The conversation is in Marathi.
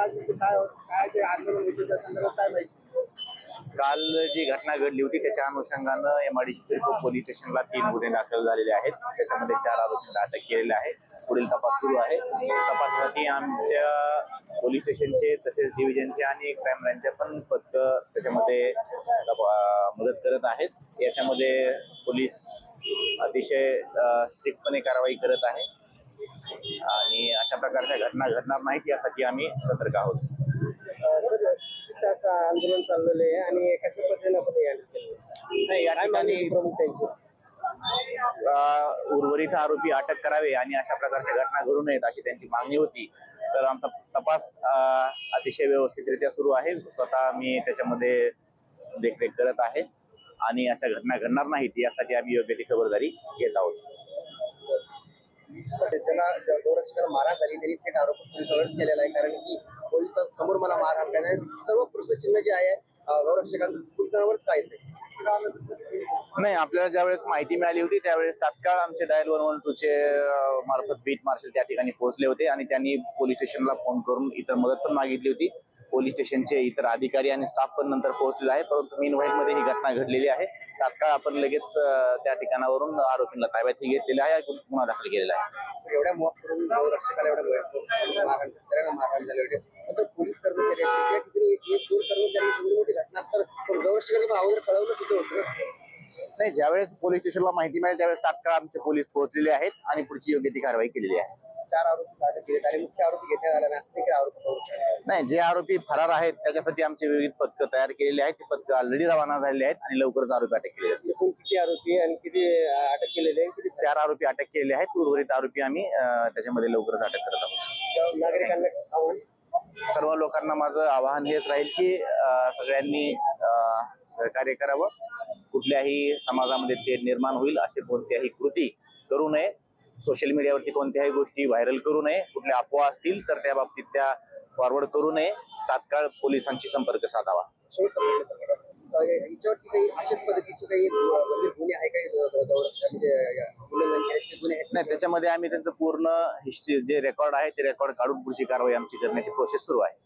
आज काय काय ते आंदोलन होते त्या संदर्भात काय माहिती? काल जी घटना घडली होती त्याच्या अनुषंगानं एमआयडीसी पोलीस स्टेशनला 3 गुन्हे दाखल झालेले आहेत. त्याच्यामध्ये 4 आरोपींना अटक केलेली आहे. पुढील तपास सुरू आहे. तपासासाठी आमच्या पोलीस स्टेशनचे तसेच डिव्हिजनचे आणि क्राईम ब्रांचचे पण पथक त्याच्यामध्ये मदत करत आहेत. याच्यामध्ये पोलीस अतिशय स्ट्रिक्टपने कारवाई करत आहे आणि अशा प्रकारच्या घटना घडणार नाहीत यासाठी आम्ही सतर्क आहोत. असं आंदोलन चाललेलं आहे आणि कशा पद्धतीने आपण नाही, या ठिकाणी उर्वरित आरोपी अटक करावे आणि अशा प्रकारच्या घटना घडू नयेत अशी त्यांची मागणी होती. तर आमचा तपास अतिशय व्यवस्थितरित्या सुरू आहे. स्वतः मी त्याच्यामध्ये देखरेख करत आहे आणि अशा घटना घडणार नाहीत यासाठी आम्ही योग्य ती खबरदारी घेत आहोत. त्याला गौरक्षकाला मारहाण झाली तरी थेट आरोप पोलिसांवरच केलेला आहे, कारण की पोलिसांसमोर मला मारहाण करण्यास सर्व प्रश्नचिन्ह जे आहे गौरक्षकांचं पोलिसांवरच काय ते नाही, आपल्याला ज्यावेळेस माहिती मिळाली होती त्यावेळेस तात्काळ आमचे डायल 112 चे मार्फत बीट मार्शल त्या ठिकाणी पोहोचले होते आणि त्यांनी पोलीस स्टेशनला फोन करून इतर मदत पण मागितली होती. पोलीस स्टेशनचे इतर अधिकारी आणि स्टाफ पण नंतर पोहोचलेला आहे, परंतु मीनवाईल मध्ये ही घटना घडलेली आहे. तात्काळ आपण लगेच त्या ठिकाणावरून आरोपींना ताब्यात घेतलेला आहे, गुन्हा दाखल केलेला आहे. एवढ्या मॉक करून गौरक्षकाला एवढं मारहाण झाले होते. पोलीस कर्मचारी असतील त्या ठिकाणी एक दोन कर्मचारी एवढी मोठी घटना असताना गौरक्षकाला अगोदर कळवलं सुद्धा होतं. नाही, ज्यावेळेस पोलीस स्टेशनला माहिती मिळेल त्यावेळेस तात्काळ आमचे पोलीस पोहोचलेले आहेत आणि पुढची योग्य ती कारवाई केलेली आहे. 4 आरोपी अटक केले आणि मुख्य आरोपी घेण्यात आला नाही आरोप नाही, जे आरोपी फरार आहेत त्याच्यासाठी आमचे विविध पथकं तयार केलेले आहेत. ते पथकं ऑलरेडी रवाना झालेले आहेत आणि लवकरच आरोपी अटक केले जातील. एकूण किती आरोपी आणि किती अटक केलेले किती 4 आरोपी अटक केलेले आहेत. उर्वरित आरोपी आम्ही त्याच्यामध्ये लवकरच अटक करत आहोत. नागरिकांना सर्व लोकांना माझं आवाहन हेच राहील की सगळ्यांनी सहकार्य करावं. कुठल्याही समाजामध्ये तेढ निर्माण होईल असे कोणत्याही कृती करू नये. सोशल मीडियावरती कोणत्याही गोष्टी व्हायरल करू नये. कुठल्या अफवा असतील तर त्या बाबतीत त्या फॉरवर्ड करू नये. तात्काळ पोलिसांशी संपर्क साधावा. याच्यावरती काही अशाच पद्धतीचे काही गंभीर गुन्हे आहे काही म्हणजे उल्लंघन केल्याचे गुन्हे आहेत? नाही, त्याच्यामध्ये आम्ही त्यांचं पूर्ण हिस्ट्री जे रेकॉर्ड आहे ते रेकॉर्ड काढून पुढची कारवाई आमची करण्याची प्रोसेस सुरू आहे.